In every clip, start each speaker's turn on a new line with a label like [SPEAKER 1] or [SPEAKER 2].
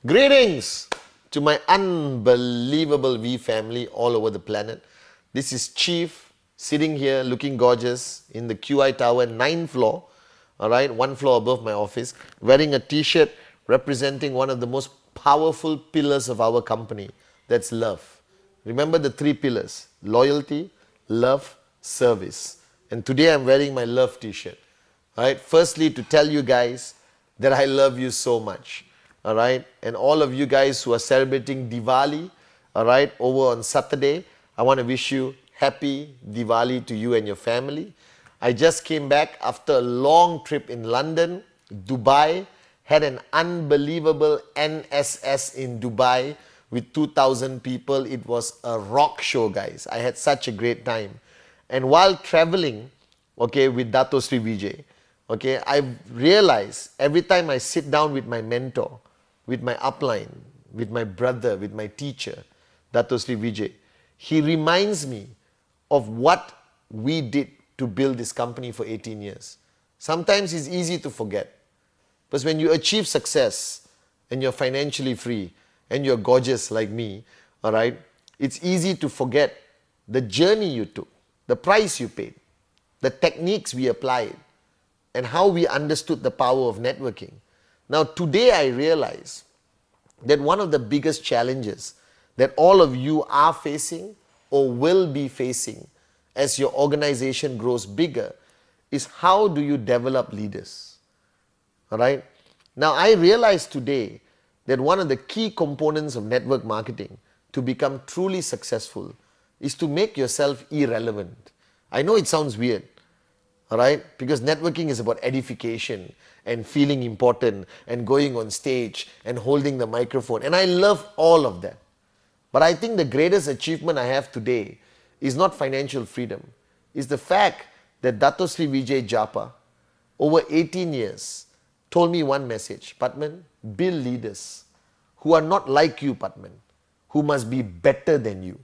[SPEAKER 1] Greetings to my unbelievable V family all over the planet. This is Chief sitting here looking gorgeous in the QI Tower, 9th floor, all right, 1 floor above my office, wearing a t-shirt representing one of the most powerful pillars of our company. That's love. Remember the 3 pillars: loyalty, love, service. And today I'm wearing my love t-shirt. All right, firstly to tell you guys that I love you so much. All right, and all of you guys who are celebrating Diwali, all right, over on Saturday, I want to wish you happy Diwali to you and your family. I just came back after a long trip in London, Dubai, had an unbelievable NSS in Dubai with 2,000 people. It was a rock show, guys. I had such a great time. And while traveling, okay, with Dato Sri Vijay, okay, I've realized every time I sit down with my mentor, with my upline, with my brother, with my teacher, Dato Sri Vijay, he reminds me of what we did to build this company for 18 years. Sometimes it's easy to forget. Because when you achieve success and you're financially free and you're gorgeous like me, all right, it's easy to forget the journey you took, the price you paid, the techniques we applied, and how we understood the power of networking. Now, today I realize that one of the biggest challenges that all of you are facing or will be facing as your organization grows bigger is how do you develop leaders? All right? Now, I realize today that one of the key components of network marketing to become truly successful is to make yourself irrelevant. I know it sounds weird, all right? Because networking is about edification and feeling important and going on stage and holding the microphone. And I love all of that. But I think the greatest achievement I have today is not financial freedom. It's the fact that Dato Sri Vijay Japa, over 18 years, told me one message: Pathman, build leaders who are not like you, Pathman, who must be better than you.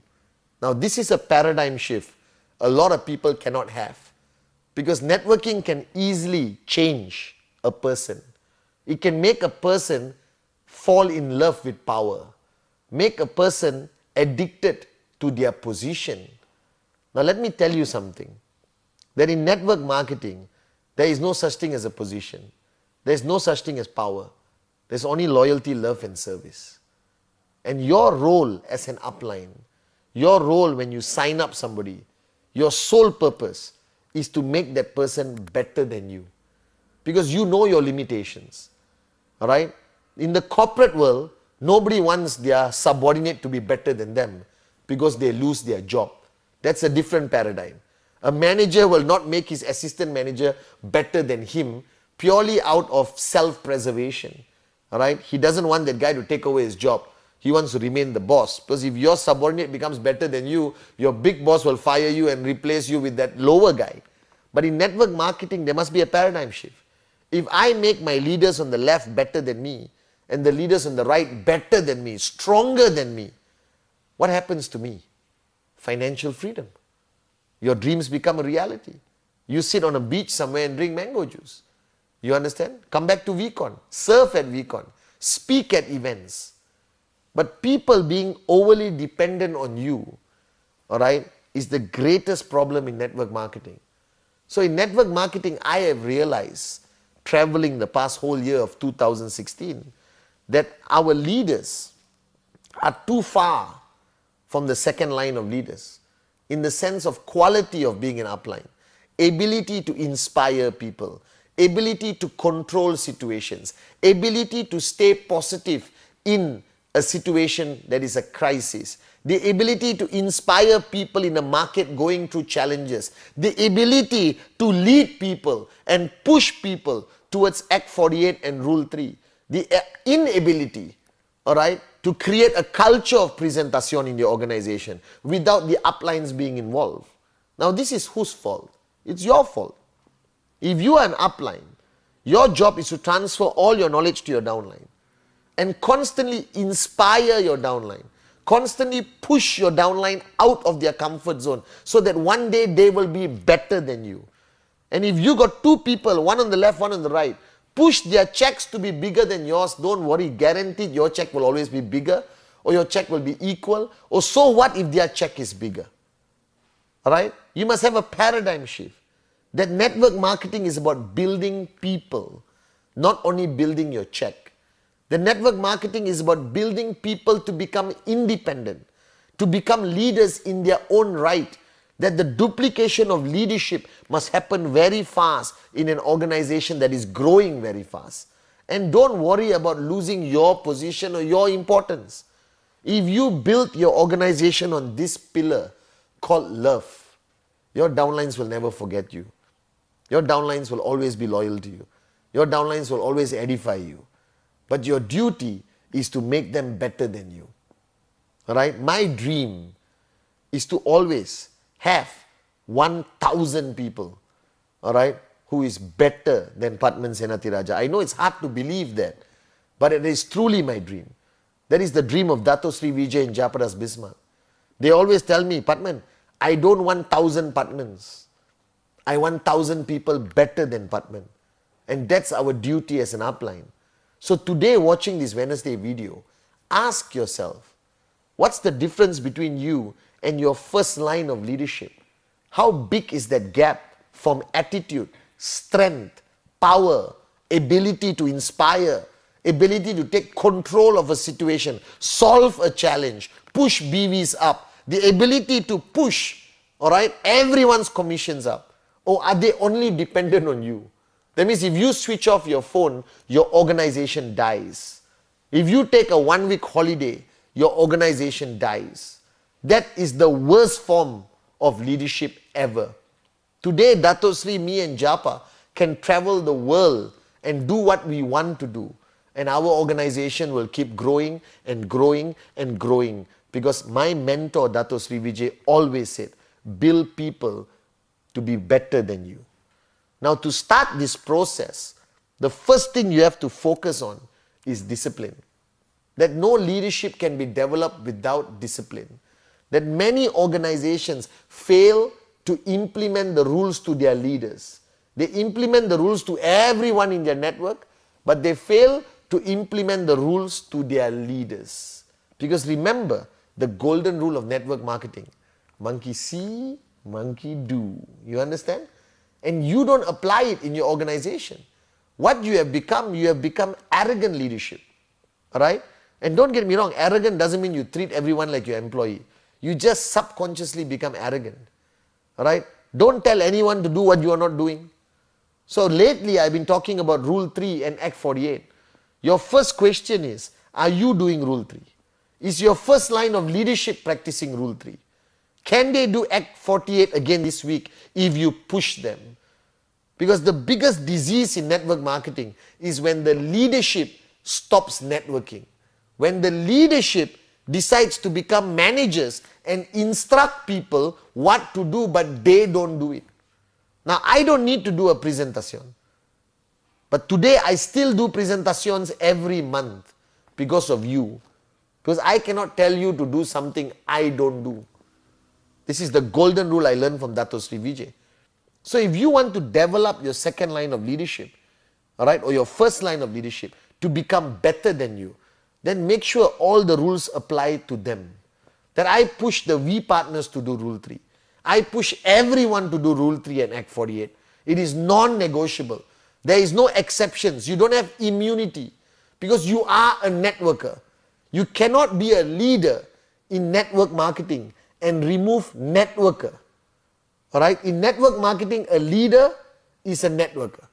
[SPEAKER 1] Now, this is a paradigm shift a lot of people cannot have. Because networking can easily change a person. It can make a person fall in love with power, make a person addicted to their position. Now let me tell you something, that in network marketing, there is no such thing as a position. There is no such thing as power. There's only loyalty, love and service. And your role as an upline, your role when you sign up somebody, your sole purpose is to make that person better than you. Because you know your limitations. All right? In the corporate world, nobody wants their subordinate to be better than them because they lose their job. That's a different paradigm. A manager will not make his assistant manager better than him purely out of self-preservation. All right? He doesn't want that guy to take away his job. He wants to remain the boss. Because if your subordinate becomes better than you, your big boss will fire you and replace you with that lower guy. But in network marketing, there must be a paradigm shift. If I make my leaders on the left better than me, and the leaders on the right better than me, stronger than me, what happens to me? Financial freedom. Your dreams become a reality. You sit on a beach somewhere and drink mango juice. You understand? Come back to VCon, surf at VCon, speak at events. But people being overly dependent on you, all right, is the greatest problem in network marketing. So in network marketing, I have realized, traveling the past whole year of 2016, that our leaders are too far from the second line of leaders in the sense of quality of being an upline, ability to inspire people, ability to control situations, ability to stay positive in a situation that is a crisis, the ability to inspire people in a market going through challenges, the ability to lead people and push people towards Act 48 and Rule 3, the inability, all right, to create a culture of presentation in your organization without the uplines being involved. Now this is whose fault? It's your fault. If you are an upline, your job is to transfer all your knowledge to your downline and constantly inspire your downline, Constantly push your downline out of their comfort zone so that one day they will be better than you. And if you got two people, one on the left, one on the right, push their checks to be bigger than yours. Don't worry, guaranteed your check will always be bigger, or your check will be equal, or so what if their check is bigger? Alright? You must have a paradigm shift. That network marketing is about building people, not only building your check. The network marketing is about building people to become independent, to become leaders in their own right. That the duplication of leadership must happen very fast in an organization that is growing very fast. And don't worry about losing your position or your importance. If you build your organization on this pillar called love, your downlines will never forget you. Your downlines will always be loyal to you. Your downlines will always edify you. But your duty is to make them better than you. Alright? My dream is to always have 1,000 people, alright, who is better than Pathman Senatiraja. I know it's hard to believe that, but it is truly my dream. That is the dream of Dato Sri Vijay and Japadas Bismarck. They always tell me, Pathman, I don't want 1,000 Pathmans. I want 1,000 people better than Pathman. And that's our duty as an upline. So today, watching this Wednesday video, ask yourself, what's the difference between you and your first line of leadership? How big is that gap from attitude, strength, power, ability to inspire, ability to take control of a situation, solve a challenge, push BVs up, the ability to push, alright, everyone's commissions up? Or are they only dependent on you? That means if you switch off your phone, your organization dies. If you take a 1-week holiday, your organization dies. That is the worst form of leadership ever. Today, Dato Sri, me and Japa can travel the world and do what we want to do. And our organization will keep growing and growing and growing. Because my mentor, Dato Sri Vijay, always said, build people to be better than you. Now, to start this process, the first thing you have to focus on is discipline. That no leadership can be developed without discipline. That many organizations fail to implement the rules to their leaders. They implement the rules to everyone in their network, but they fail to implement the rules to their leaders. Because remember, the golden rule of network marketing, monkey see, monkey do. You understand? And you don't apply it in your organization. What you have become arrogant leadership. Alright? And don't get me wrong, arrogant doesn't mean you treat everyone like your employee. You just subconsciously become arrogant. Alright? Don't tell anyone to do what you are not doing. So lately I've been talking about Rule 3 and Act 48. Your first question is, are you doing Rule 3? Is your first line of leadership practicing Rule 3? Can they do Act 48 again this week if you push them? Because the biggest disease in network marketing is when the leadership stops networking. When the leadership decides to become managers and instruct people what to do, but they don't do it. Now, I don't need to do a presentation. But today, I still do presentations every month because of you. Because I cannot tell you to do something I don't do. This is the golden rule I learned from Dato Sri Vijay. So if you want to develop your second line of leadership, alright, or your first line of leadership to become better than you, then make sure all the rules apply to them. That I push the V partners to do Rule 3. I push everyone to do Rule 3 and Act 48. It is non-negotiable. There is no exceptions. You don't have immunity because you are a networker. You cannot be a leader in network marketing and remove networker. Alright? In network marketing, a leader is a networker.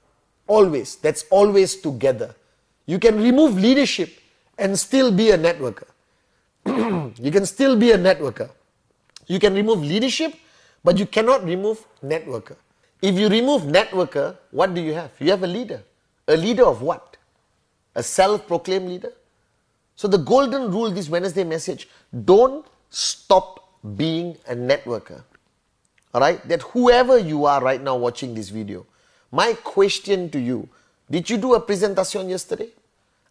[SPEAKER 1] Always. That's always together. You can remove leadership and still be a networker. You can still be a networker. You can remove leadership, but you cannot remove networker. If you remove networker, what do you have? You have a leader. A leader of what? A self-proclaimed leader? So the golden rule, this Wednesday message, don't stop being a networker. Alright? That whoever you are right now watching this video, my question to you, did you do a presentation yesterday?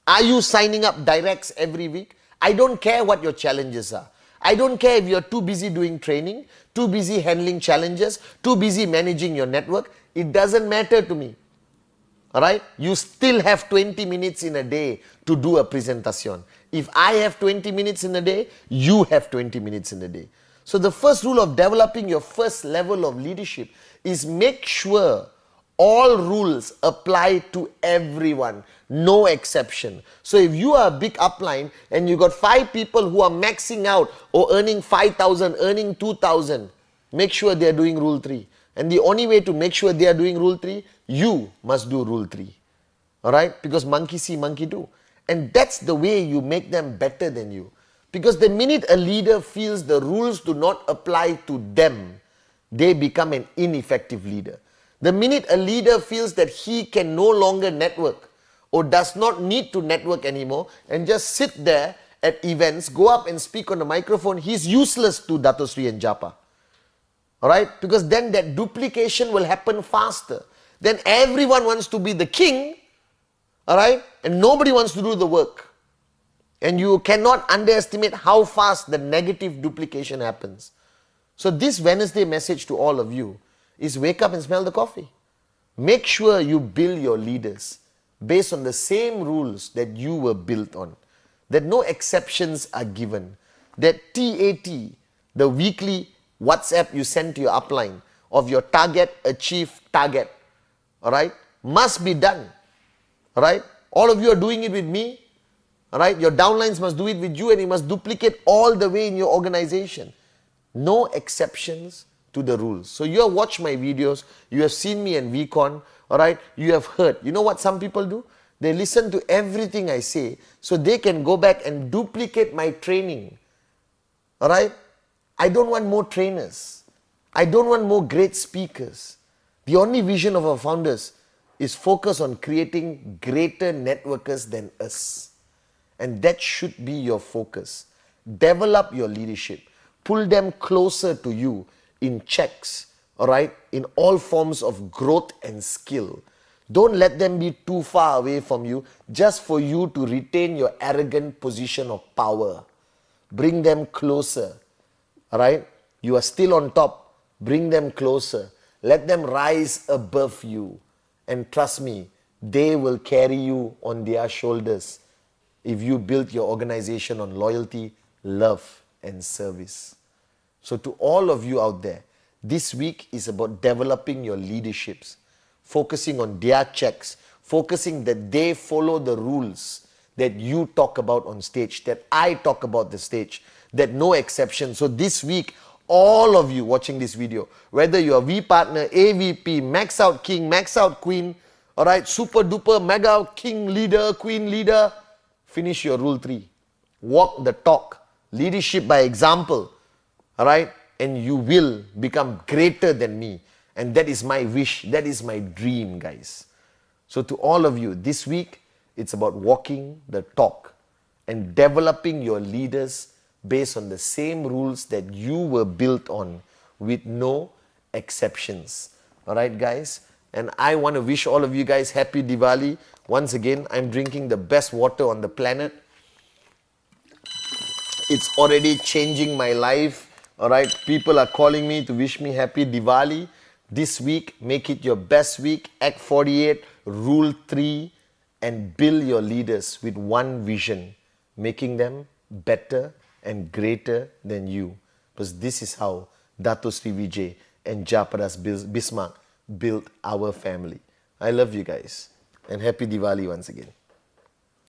[SPEAKER 1] Are you signing up directs every week? I don't care what your challenges are. I don't care if you're too busy doing training, too busy handling challenges, too busy managing your network. It doesn't matter to me. Alright? You still have 20 minutes in a day to do a presentation. If I have 20 minutes in a day, you have 20 minutes in a day. So the first rule of developing your first level of leadership is make sure all rules apply to everyone, no exception. So if you are a big upline and you got 5 people who are maxing out or earning 5,000, earning 2,000, make sure they are doing rule 3. And the only way to make sure they are doing rule 3, you must do rule 3. Alright? Because monkey see, monkey do. And that's the way you make them better than you. Because the minute a leader feels the rules do not apply to them, they become an ineffective leader. The minute a leader feels that he can no longer network or does not need to network anymore and just sit there at events, go up and speak on the microphone, he's useless to Dato Sri and Japa. Alright? Because then that duplication will happen faster. Then everyone wants to be the king, alright? And nobody wants to do the work. And you cannot underestimate how fast the negative duplication happens. So this Wednesday message to all of you is wake up and smell the coffee. Make sure you build your leaders based on the same rules that you were built on. That no exceptions are given. That TAT, the weekly WhatsApp you send to your upline of your target, achieve target, alright, must be done. Alright? All of you are doing it with me. Alright? Your downlines must do it with you and you must duplicate all the way in your organization. No exceptions to the rules. So you have watched my videos, you have seen me in VCon, alright? You have heard. You know what some people do? They listen to everything I say so they can go back and duplicate my training. Alright? I don't want more trainers. I don't want more great speakers. The only vision of our founders is focus on creating greater networkers than us. And that should be your focus. Develop your leadership. Pull them closer to you in checks, alright, in all forms of growth and skill. Don't let them be too far away from you just for you to retain your arrogant position of power. Bring them closer, alright? You are still on top. Bring them closer. Let them rise above you. And trust me, they will carry you on their shoulders if you build your organization on loyalty, love, and service. So to all of you out there, this week is about developing your leaderships, focusing on their checks, focusing that they follow the rules that you talk about on stage, that I talk about the stage, that no exception. So this week, all of you watching this video, whether you're V partner, AVP, max out king, max out queen, all right, super duper, mega king leader, queen leader, finish your rule 3. Walk the talk. Leadership by example. All right? And you will become greater than me. And that is my wish. That is my dream, guys. So to all of you, this week, it's about walking the talk and developing your leaders based on the same rules that you were built on with no exceptions. All right, guys? And I want to wish all of you guys happy Diwali. Once again, I'm drinking the best water on the planet. It's already changing my life. All right, people are calling me to wish me happy Diwali. This week, make it your best week. Act 48, Rule 3, and build your leaders with one vision, making them better and greater than you. Because this is how Dato Sri Vijay and Japadas Bismarck built our family. I love you guys. And happy Diwali once again.